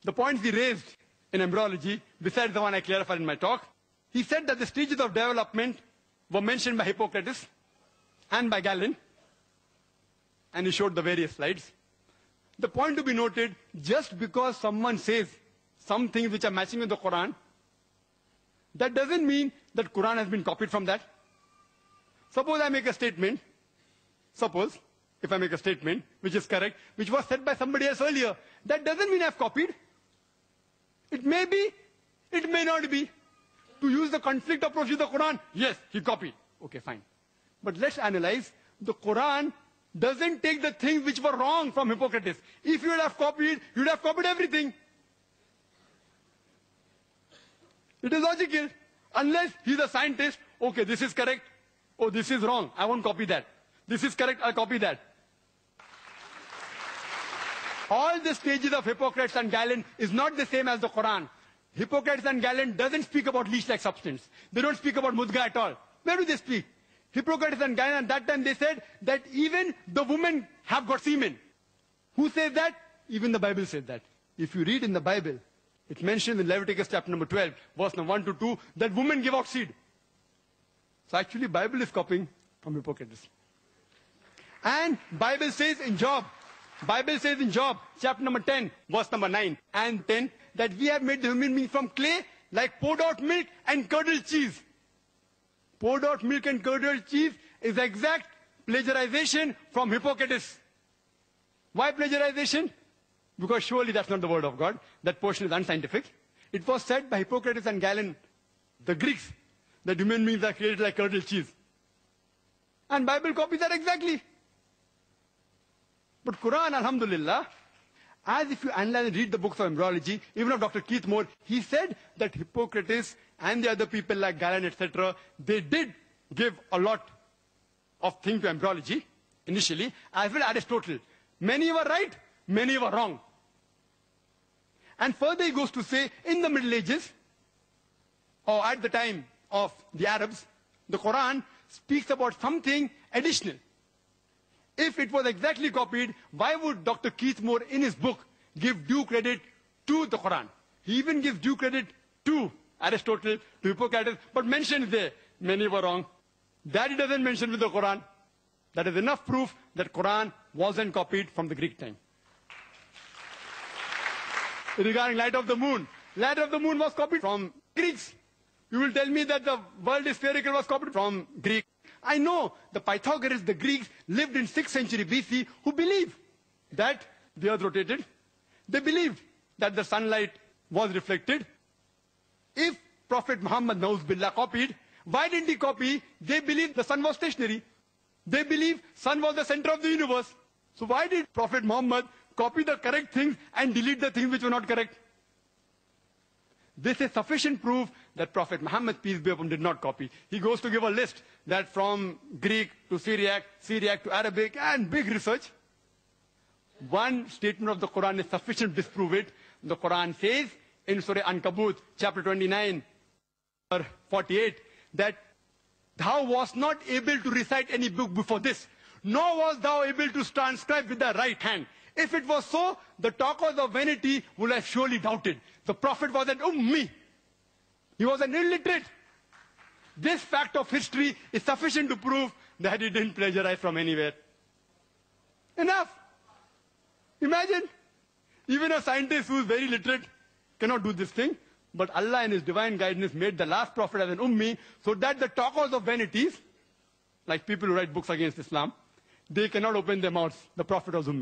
the points he raised in embryology, besides the one I clarified in my talk, he said that the stages of development were mentioned by Hippocrates and by Galen, and he showed the various slides. The point to be noted, just because someone says some things which are matching with the Quran, that doesn't mean that Quran has been copied from that. Suppose I make a statement, if I make a statement which is correct, which was said by somebody else earlier, that doesn't mean I've copied. It may be, it may not be. To use the conflict approach with the Quran, yes, he copied. Okay, fine. But let's analyze. The Quran doesn't take the things which were wrong from Hippocrates. If you would have copied, you would have copied everything. It is logical. Unless he's a scientist, okay, this is correct. Oh, this is wrong. I won't copy that. This is correct, I'll copy that. All the stages of Hippocrates and Galen is not the same as the Quran. Hippocrates and Galen doesn't speak about leech-like substance. They don't speak about mudga at all. Where do they speak? Hippocrates and Galen, at that time they said that even the women have got semen. Who says that? Even the Bible said that. If you read in the Bible, it mentions in Leviticus chapter number 12, verse number 1 to 2, that women give out seed. So actually Bible is copying from Hippocrates. And Bible says in Job, chapter number 10, verse number 9 and 10, that we have made the human being from clay, like poured out milk and curdled cheese. Poured out milk and curdled cheese is exact plagiarization from Hippocrates. Why plagiarization? Because surely that's not the word of God. That portion is unscientific. It was said by Hippocrates and Galen, the Greeks, that human beings are created like curdled cheese. And Bible copies that exactly. But Quran, alhamdulillah, as if you analyze and read the books of embryology, even of Dr. Keith Moore, he said that Hippocrates and the other people like Galen, etc., they did give a lot of things to embryology initially, as well as Aristotle. Many were right, many were wrong. And further he goes to say, in the Middle Ages, or at the time of the Arabs, the Quran speaks about something additional. If it was exactly copied, why would Dr. Keith Moore in his book give due credit to the Quran? He even gives due credit to Aristotle, to Hippocrates, but mentions there, many were wrong. That he doesn't mention with the Quran. That is enough proof that Quran wasn't copied from the Greek time. Regarding light of the moon was copied from Greeks. You will tell me that the world is spherical was copied from Greek. I know the Pythagoras, the Greeks, lived in 6th century BC, who believed that the earth rotated. They believed that the sunlight was reflected. If Prophet Muhammad Nauz-Billah copied, why didn't he copy? They believed the sun was stationary. They believed sun was the center of the universe. So why did Prophet Muhammad copy the correct things and delete the things which were not correct? This is sufficient proof that Prophet Muhammad, peace be upon him, did not copy. He goes to give a list that from Greek to Syriac, Syriac to Arabic, and big research. One statement of the Quran is sufficient to disprove it. The Quran says in Surah Ankabut, chapter 29, or 48, that thou wast not able to recite any book before this, nor was thou able to transcribe with the right hand. If it was so, the talkers of vanity would have surely doubted. The Prophet was an ummi. He was an illiterate. This fact of history is sufficient to prove that he didn't plagiarize from anywhere. Enough. Imagine, even a scientist who is very literate cannot do this thing. But Allah in His divine guidance made the last prophet as an ummi, so that the talkers of vanities, like people who write books against Islam, they cannot open their mouths. The Prophet was ummi.